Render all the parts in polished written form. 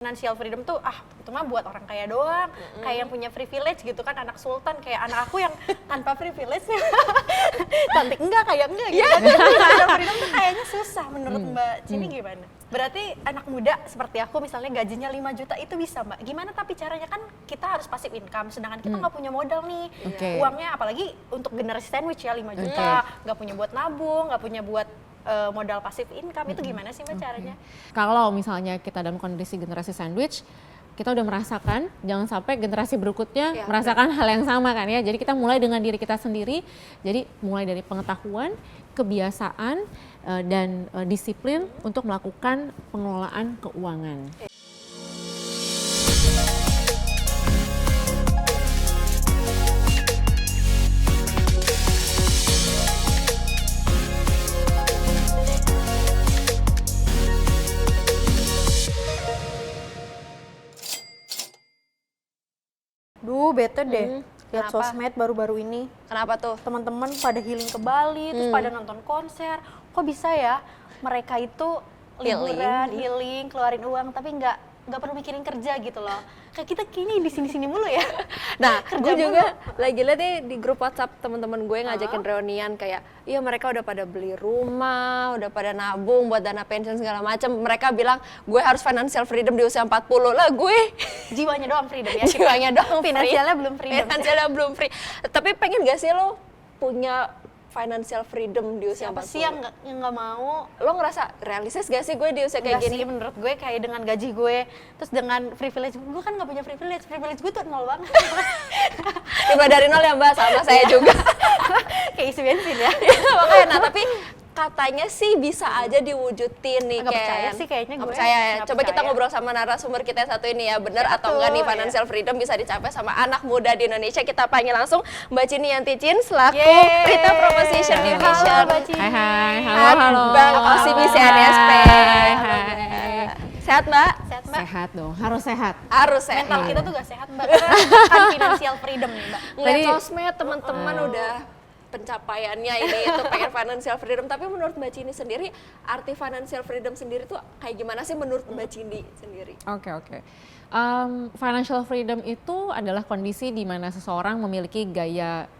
Financial freedom tuh itu mah buat orang kaya doang, kayak yang punya privilege gitu kan, anak sultan, kayak anak aku yang tanpa privilege cantik enggak gitu kan. Financial freedom tuh kayaknya susah menurut Mbak Cini gimana? Berarti anak muda seperti aku misalnya gajinya 5 juta itu bisa Mbak, gimana tapi caranya kan kita harus passive income, sedangkan kita nggak punya modal nih, uangnya apalagi untuk generasi sandwich ya 5 juta, nggak punya buat nabung, nggak punya buat modal pasif income, itu gimana sih Mbak caranya? Kalau misalnya kita dalam kondisi generasi sandwich, kita udah merasakan, jangan sampai generasi berikutnya merasakan hal yang sama kan ya. Jadi kita mulai dengan diri kita sendiri, jadi mulai dari pengetahuan, kebiasaan, dan disiplin untuk melakukan pengelolaan keuangan. Duh, bete deh lihat Kenapa? sosmed baru-baru ini. Kenapa tuh? Teman-teman pada healing ke Bali, terus pada nonton konser. Kok bisa ya mereka itu liburan, healing, keluarin uang, tapi nggak perlu mikirin kerja gitu loh. Kayak kita kini di sini-sini mulu ya. Nah, Kerja gue juga mulu. lagi liat nih di grup WhatsApp teman-teman gue ngajakin reunian kayak, iya mereka udah pada beli rumah, udah pada nabung buat dana pensiun segala macam. Mereka bilang gue harus financial freedom di usia 40 lah, gue Jiwanya doang freedom ya. jiwanya doang free. Finansialnya belum freedom. Finansialnya belum free. Tapi pengen gak sih lo punya financial freedom di usia Siapa 40? sih yang nggak mau? Lo ngerasa realistis gak sih gue di usia kayak Enggak gini? sih, menurut gue kayak dengan gaji gue, terus dengan privilege gue kan nggak punya privilege gue tuh nol banget. Coba dari nol ya Mbak, sama saya juga. Kayak isi bensin ya. Makanya, nah tapi katanya sih bisa aja diwujudin nih, Nggak Ken. percaya sih kayaknya Nggak gue. percaya ya. Nggak Coba kita percaya. ngobrol sama narasumber kita yang satu ini ya, bener Siapa atau tuh? enggak nih Iya. financial freedom bisa dicapai sama anak muda di Indonesia. Kita panggil langsung Mbak Cini Yanti Chin selaku Yeay. Retail Proposition Halo, Division. Mbak Cini. Hai, At halo. Bank OCBC NSP. Hai. Sehat Mbak? Sehat Mbak? Sehat dong, harus sehat. Harus sehat. Mental kita tuh gak sehat Mbak, karena kan financial freedom nih Mbak. Ngeliat Tadi- sosmed teman-teman udah pencapaiannya ini itu pengen financial freedom, tapi menurut Mbak Cini sendiri arti financial freedom sendiri tuh kayak gimana sih menurut Mbak Cini sendiri? Oke. Financial freedom itu adalah kondisi di mana seseorang memiliki gaya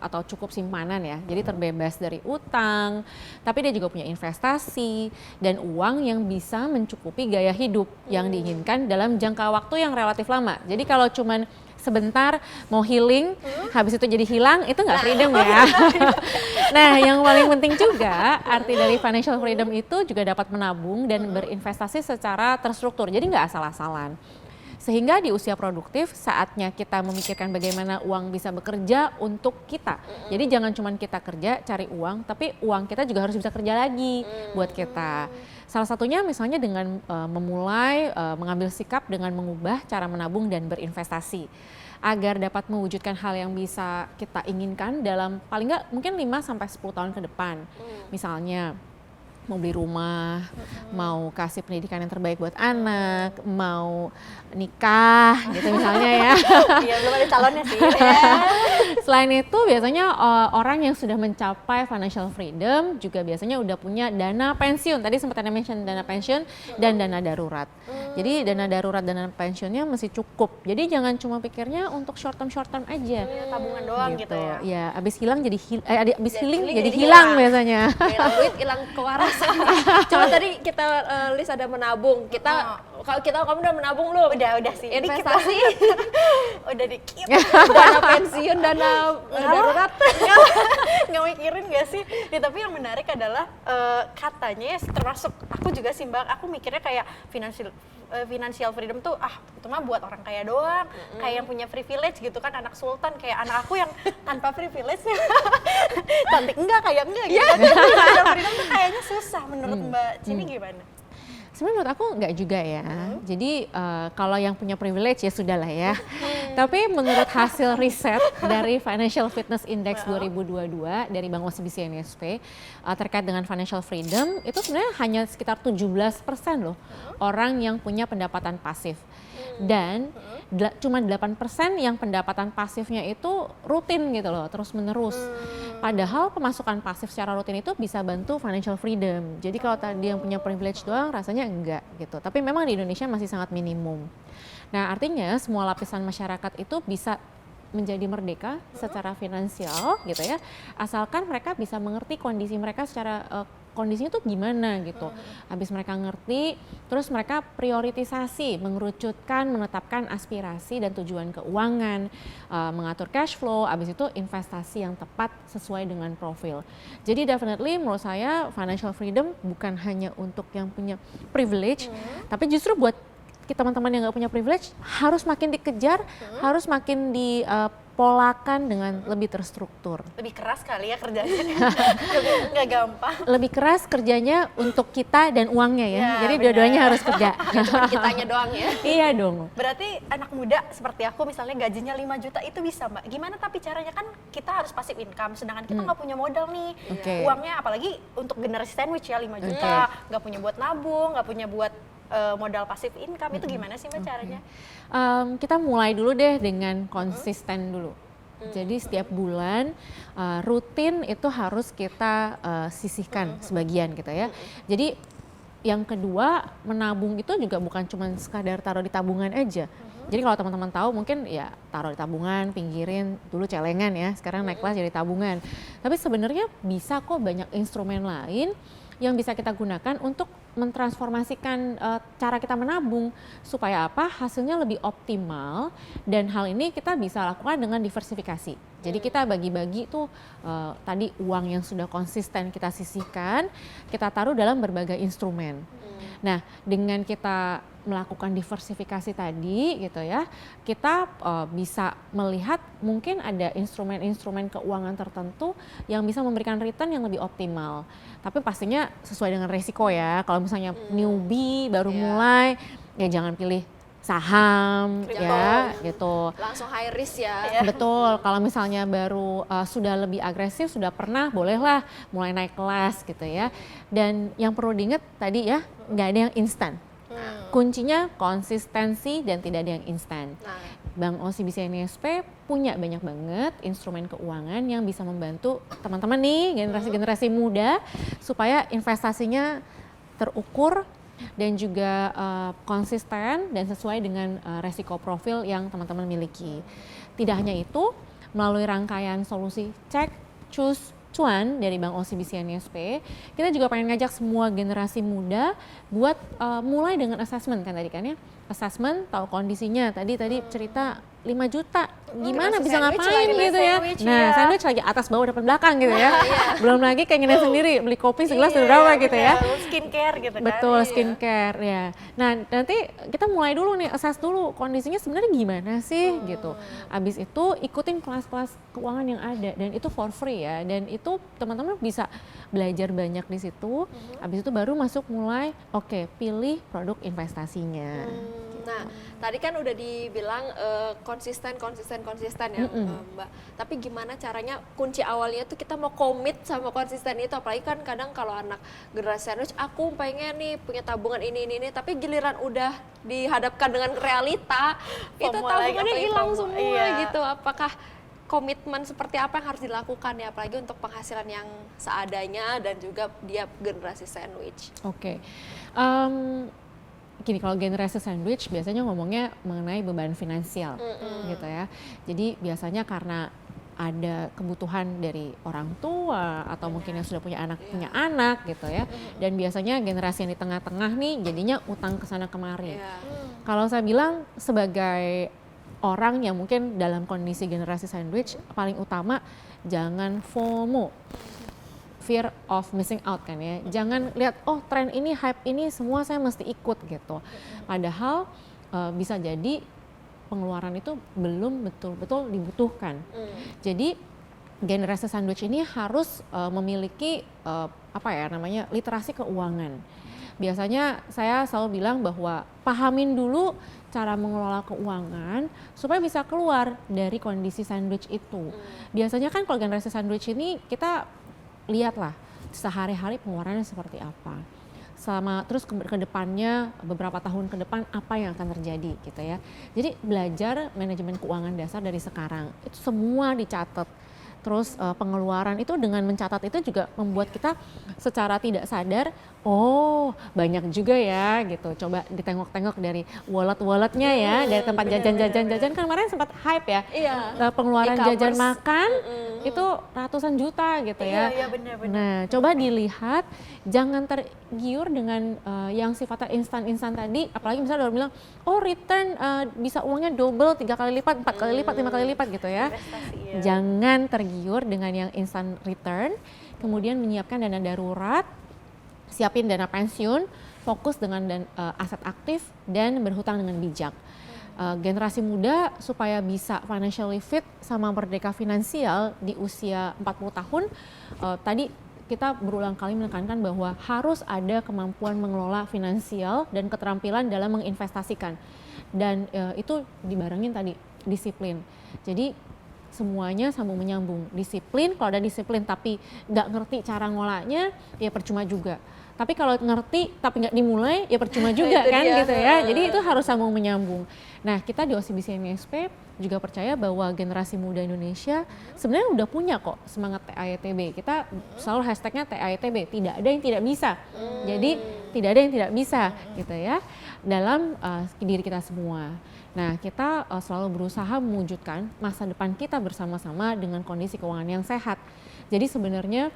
atau cukup simpanan ya. Jadi terbebas dari utang, tapi dia juga punya investasi dan uang yang bisa mencukupi gaya hidup yang diinginkan dalam jangka waktu yang relatif lama. Jadi kalau cuman sebentar mau healing, habis itu jadi hilang, itu nggak freedom ya. Nah, yang paling penting juga arti dari financial freedom itu juga dapat menabung dan berinvestasi secara terstruktur. Jadi nggak asal-asalan. Sehingga di usia produktif saatnya kita memikirkan bagaimana uang bisa bekerja untuk kita. Jadi jangan cuma kita kerja cari uang, tapi uang kita juga harus bisa kerja lagi buat kita. Salah satunya misalnya dengan memulai mengambil sikap dengan mengubah cara menabung dan berinvestasi agar dapat mewujudkan hal yang bisa kita inginkan dalam paling nggak mungkin 5-10 tahun ke depan. Misalnya mau beli rumah, mau kasih pendidikan yang terbaik buat anak, mau nikah gitu misalnya ya. Iya, belum ada calonnya sih. Selain itu biasanya orang yang sudah mencapai financial freedom juga biasanya udah punya dana pensiun. Tadi sempat ada mention dana pensiun dan dana darurat. Jadi dana darurat dan dana pensiunnya masih cukup. Jadi jangan cuma pikirnya untuk short term aja. Tabungan doang gitu ya. Ya, abis hilang jadi abis healing healing jadi jadi hilang hilang. biasanya. Hilang duit, hilang kewarasan. Coba tadi kita list ada menabung. Kalau kamu udah menabung belum? Udah sih. Investasi, Udah dikit. dana pensiun, dana darurat. Nggak mikirin gak sih? Ya, tapi yang menarik adalah katanya ya, termasuk aku juga sih Mbak, aku mikirnya kayak financial freedom tuh itu mah buat orang kaya doang, kayak yang punya privilege gitu kan, anak sultan, kayak anak aku yang tanpa privilege cantik enggak gitu kan. Financial freedom tuh kayaknya susah menurut Mbak Cini gimana? Sebenarnya menurut aku enggak juga ya. Jadi kalau yang punya privilege ya sudahlah ya. Tapi menurut hasil riset dari Financial Fitness Index 2022 dari Bank OCBC NSP terkait dengan financial freedom, itu sebenarnya hanya sekitar 17% loh orang yang punya pendapatan pasif. Dan cuma 8% yang pendapatan pasifnya itu rutin gitu loh, terus menerus. Padahal pemasukan pasif secara rutin itu bisa bantu financial freedom. Jadi kalau tadi yang punya privilege doang rasanya enggak gitu. Tapi memang di Indonesia masih sangat minimum. Nah, artinya semua lapisan masyarakat itu bisa menjadi merdeka secara finansial gitu ya, asalkan mereka bisa mengerti kondisi mereka secara kondisinya tuh gimana gitu. Habis mereka ngerti, terus mereka prioritisasi, mengerucutkan, menetapkan aspirasi dan tujuan keuangan, mengatur cash flow, habis itu investasi yang tepat sesuai dengan profil. Jadi definitely menurut saya financial freedom bukan hanya untuk yang punya privilege, tapi justru buat teman-teman yang nggak punya privilege harus makin dikejar, harus makin dipolakan dengan lebih terstruktur. Lebih keras kali ya kerjanya, nggak gampang. Lebih keras kerjanya untuk kita dan uangnya ya, Ya, jadi benar. dua-duanya harus kerja. Cuma kitanya doang ya. Iya dong. Berarti anak muda seperti aku misalnya gajinya 5 juta itu bisa Mbak. Gimana tapi caranya kan kita harus passive income sedangkan kita nggak punya modal nih. Oke. Uangnya apalagi untuk generasi sandwich ya 5 juta, nggak punya buat nabung, nggak punya buat modal passive income itu gimana sih Mbak caranya? Kita mulai dulu deh dengan konsisten dulu. Jadi setiap bulan rutin itu harus kita sisihkan sebagian gitu ya. Jadi yang kedua, menabung itu juga bukan cuma sekadar taruh di tabungan aja. Jadi kalau teman-teman tahu mungkin ya taruh di tabungan, pinggirin dulu celengan ya, sekarang naik kelas jadi tabungan. Tapi sebenarnya bisa kok banyak instrumen lain yang bisa kita gunakan untuk mentransformasikan cara kita menabung supaya apa hasilnya lebih optimal, dan hal ini kita bisa lakukan dengan diversifikasi. Jadi kita bagi-bagi tuh tadi uang yang sudah konsisten kita sisihkan, kita taruh dalam berbagai instrumen. Nah, dengan kita melakukan diversifikasi tadi gitu ya, kita bisa melihat mungkin ada instrumen-instrumen keuangan tertentu yang bisa memberikan return yang lebih optimal. Tapi pastinya sesuai dengan resiko ya. Kalau misalnya newbie baru mulai, ya jangan pilih saham ya gitu. Langsung high risk ya. Betul, kalau misalnya baru sudah lebih agresif, sudah pernah, bolehlah mulai naik kelas gitu ya. Dan yang perlu diingat tadi ya, nggak ada yang instan. Kuncinya konsistensi dan tidak ada yang instan. Bank OCBC NISP punya banyak banget instrumen keuangan yang bisa membantu teman-teman nih generasi-generasi muda supaya investasinya terukur dan juga konsisten dan sesuai dengan resiko profil yang teman-teman miliki. Tidak hanya itu, melalui rangkaian solusi cek, choose, cuan dari Bank OCBC NISP, kita juga pengen ngajak semua generasi muda buat mulai dengan assessment kan tadi kan ya. Assessment, tahu kondisinya, tadi cerita 5 juta, gimana bisa sandwich ngapain lagi, gitu ya. sandwich, Nah, ya. sandwich lagi atas bawah depan belakang gitu ya. Belum lagi keinginan sendiri, beli kopi segelas udah berapa gitu ya. Skincare gitu kan. Betul, skincare ya. Nah, nanti kita mulai dulu nih, assess dulu kondisinya sebenarnya gimana sih gitu. Abis itu ikutin kelas-kelas keuangan yang ada dan itu for free ya. Dan itu teman-teman bisa belajar banyak di situ. Abis itu baru masuk mulai, oke, pilih produk investasinya. Nah, tadi kan udah dibilang konsisten ya Mbak. Tapi gimana caranya kunci awalnya tuh kita mau komit sama konsisten itu, apalagi kan kadang kalau anak generasi sandwich, aku pengen nih punya tabungan ini, tapi giliran udah dihadapkan dengan realita, itu FOMO lagi, tabungannya apalagi hilang FOMO. semua Iya. gitu. Apakah komitmen seperti apa yang harus dilakukan ya, apalagi untuk penghasilan yang seadanya dan juga dia generasi sandwich? Oke. Gini, kalau generasi sandwich biasanya ngomongnya mengenai beban finansial gitu ya. Jadi biasanya karena ada kebutuhan dari orang tua atau mungkin yang sudah punya anak gitu ya. Dan biasanya generasi yang di tengah-tengah nih jadinya utang kesana kemari. Kalau saya bilang sebagai orang yang mungkin dalam kondisi generasi sandwich, paling utama jangan FOMO. Fear of missing out kan ya. Jangan lihat, oh tren ini, hype ini semua saya mesti ikut gitu. Padahal bisa jadi pengeluaran itu belum betul-betul dibutuhkan. Jadi generasi sandwich ini harus memiliki literasi keuangan. Biasanya saya selalu bilang bahwa pahamin dulu cara mengelola keuangan supaya bisa keluar dari kondisi sandwich itu. Biasanya kan kalau generasi sandwich ini kita lihatlah sehari-hari pengeluarannya seperti apa. Terus ke depannya beberapa tahun ke depan apa yang akan terjadi gitu ya. Jadi belajar manajemen keuangan dasar dari sekarang. Itu semua dicatat. terus pengeluaran itu dengan mencatat itu juga membuat kita secara tidak sadar, oh banyak juga ya gitu. Coba ditengok-tengok dari walletnya ya, dari tempat jajan kan kemarin sempat hype ya. Iya. Pengeluaran E-commerce. jajan makan itu ratusan juta gitu ya. Iya, benar-benar. Nah, coba dilihat, jangan tergiur dengan yang sifatnya instan-instan tadi, apalagi misalnya orang bilang, oh return bisa uangnya double, 3 kali lipat, 4 kali lipat, 5 kali lipat gitu ya. Investasi, ya. Jangan tergiur dengan yang instant return, kemudian menyiapkan dana darurat, siapin dana pensiun, fokus dengan aset aktif dan berhutang dengan bijak. Generasi muda supaya bisa financially fit sama merdeka finansial di usia 40 tahun, tadi kita berulang kali menekankan bahwa harus ada kemampuan mengelola finansial dan keterampilan dalam menginvestasikan. Dan itu dibarengin tadi disiplin. Jadi semuanya sambung menyambung. Disiplin, kalau ada disiplin tapi nggak ngerti cara ngolahnya, ya percuma juga. Tapi kalau ngerti tapi nggak dimulai, ya percuma juga kan gitu ya. Jadi itu harus sambung menyambung. Nah, kita di OCBC MSP juga percaya bahwa generasi muda Indonesia sebenarnya udah punya kok semangat TAYTB. Kita selalu hashtagnya TAYTB, tidak ada yang tidak bisa. Jadi tidak ada yang tidak bisa gitu ya dalam diri kita semua. Nah, kita selalu berusaha mewujudkan masa depan kita bersama-sama dengan kondisi keuangan yang sehat. Jadi sebenarnya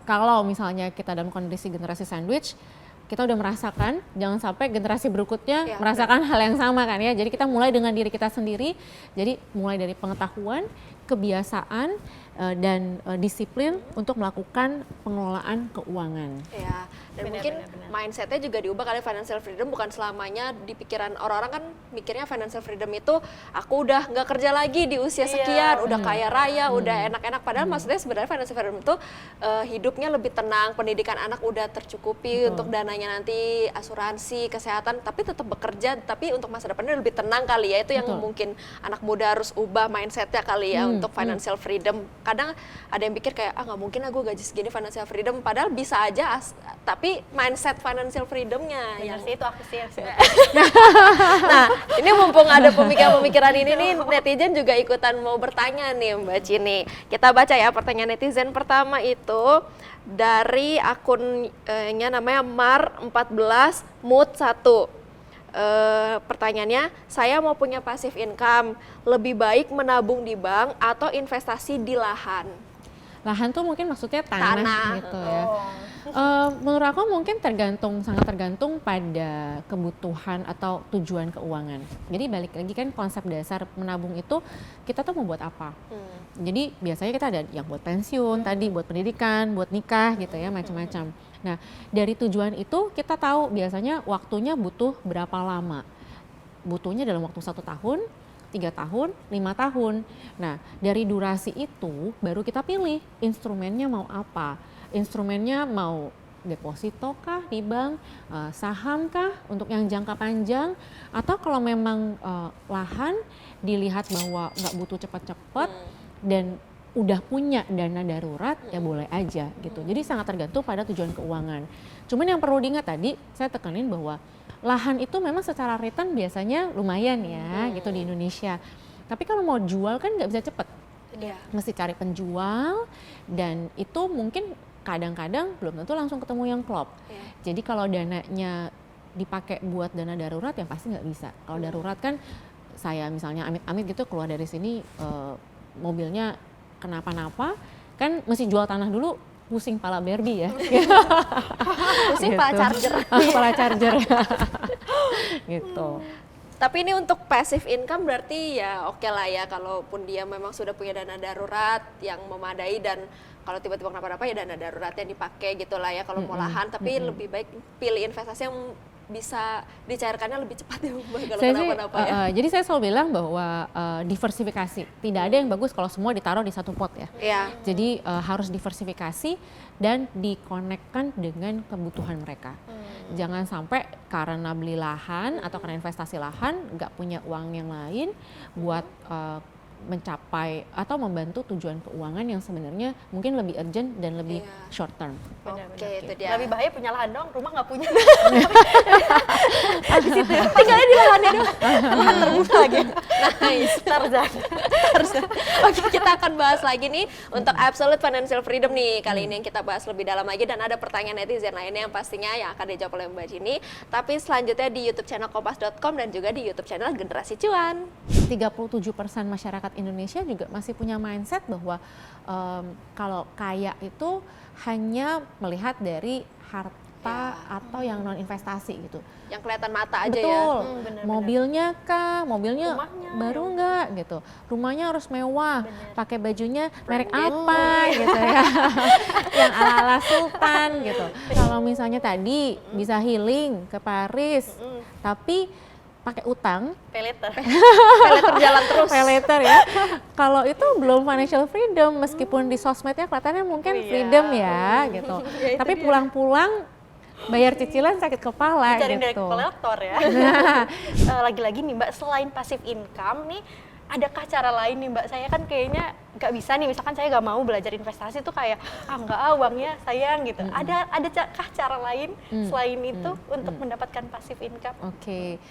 kalau misalnya kita dalam kondisi generasi sandwich, kita udah merasakan, jangan sampai generasi berikutnya merasakan hal yang sama kan ya. Jadi kita mulai dengan diri kita sendiri, jadi mulai dari pengetahuan, kebiasaan, dan disiplin untuk melakukan pengelolaan keuangan. Ya, dan mungkin mindsetnya juga diubah kali. Financial freedom bukan selamanya di pikiran orang-orang kan mikirnya financial freedom itu aku udah nggak kerja lagi di usia sekian, udah kaya raya, udah enak-enak. Padahal maksudnya sebenarnya financial freedom itu hidupnya lebih tenang, pendidikan anak udah tercukupi untuk dananya nanti, asuransi, kesehatan, tapi tetap bekerja, tapi untuk masa depannya lebih tenang kali ya. Itu yang mungkin anak muda harus ubah mindsetnya kali ya untuk financial freedom. Kadang ada yang pikir kayak nggak mungkin aku gaji segini financial freedom, padahal bisa aja tapi mindset financial freedomnya Benar yang sih, itu aku sih yang nah ini mumpung ada pemikiran-pemikiran ini nih, netizen juga ikutan mau bertanya nih Mbak Cini. Kita baca ya pertanyaan netizen. Pertama itu dari akunnya namanya Mar14 Mood 1. Pertanyaannya, saya mau punya passive income, lebih baik menabung di bank atau investasi di lahan? Lahan tuh mungkin maksudnya tanah. Gitu ya. Menurut aku mungkin sangat tergantung pada kebutuhan atau tujuan keuangan. Jadi balik lagi kan konsep dasar menabung itu kita tuh mau buat apa. Jadi biasanya kita ada yang buat pensiun, tadi buat pendidikan, buat nikah gitu ya, macam-macam. Nah, dari tujuan itu kita tahu biasanya waktunya butuh berapa lama. Butuhnya dalam waktu 1 tahun, 3 tahun, 5 tahun. Nah, dari durasi itu baru kita pilih instrumennya mau apa. Instrumennya mau deposito kah di bank, saham kah untuk yang jangka panjang, atau kalau memang lahan dilihat bahwa nggak butuh cepat-cepat dan udah punya dana darurat, ya boleh aja gitu. Jadi sangat tergantung pada tujuan keuangan. Cuman yang perlu diingat tadi, saya tekanin bahwa lahan itu memang secara return biasanya lumayan ya gitu di Indonesia. Tapi kalau mau jual kan nggak bisa cepet. Mesti cari penjual, dan itu mungkin kadang-kadang belum tentu langsung ketemu yang klop. Jadi kalau dananya dipakai buat dana darurat, yang pasti nggak bisa. Kalau darurat kan saya misalnya amit-amit gitu keluar dari sini, mobilnya kenapa-napa, kan mesti jual tanah dulu, pusing pala Barbie ya. Pusing pala charger. Pala charger. Gitu. Tapi ini untuk passive income berarti ya oke lah ya, kalaupun dia memang sudah punya dana darurat yang memadai, dan kalau tiba-tiba kenapa-napa ya dana daruratnya dipakai gitu lah ya kalau mau lahan. Tapi lebih baik pilih investasi yang bisa dicairkannya lebih cepat ya kalau kenapa-napa ya. Jadi saya selalu bilang bahwa diversifikasi, tidak ada yang bagus kalau semua ditaruh di satu pot ya. Jadi harus diversifikasi dan dikonekkan dengan kebutuhan mereka. Jangan sampai karena beli lahan atau karena investasi lahan nggak punya uang yang lain buat mencapai atau membantu tujuan keuangan yang sebenarnya mungkin lebih urgent dan lebih Iya. short term. Benar-benar. Oke, itu dia. Lebih bahaya punya lahan doang, rumah nggak punya. Di situ tinggalnya di lahannya doang. Lahan terbuka lagi. Nice. Tarzan. Oke, kita akan bahas lagi nih untuk absolute financial freedom nih. Kali ini yang kita bahas lebih dalam lagi dan ada pertanyaan netizen lainnya yang pastinya yang akan dijawab oleh Mbak Jini. Tapi selanjutnya di YouTube channel kompas.com dan juga di YouTube channel Generasi Cuan. 37% masyarakat Indonesia juga masih punya mindset bahwa kalau kaya itu hanya melihat dari harta atau yang non investasi gitu. Yang kelihatan mata aja ya. Betul. benar-benar. Mobilnya kah? Mobilnya Rumahnya, baru nggak gitu. Rumahnya harus mewah. Benar. Pakai bajunya merek Branded. apa gitu ya. Yang ala-ala sultan gitu. Kalau misalnya tadi bisa healing ke Paris, tapi pakai utang, Peleter. Peleter jalan terus. paylater ya. Kalau itu belum financial freedom, meskipun di sosmednya kelihatannya mungkin Iya. freedom ya gitu. Ya, itu Tapi dia. pulang-pulang bayar cicilan sakit kepala Cari dari gitu. kolektor ya. Lagi-lagi nih Mbak, selain passive income nih, adakah cara lain nih Mbak? Saya kan kayaknya nggak bisa nih, misalkan saya nggak mau belajar investasi tuh kayak nggak uangnya sayang gitu. Adakah cara lain selain itu untuk mendapatkan passive income? Oke.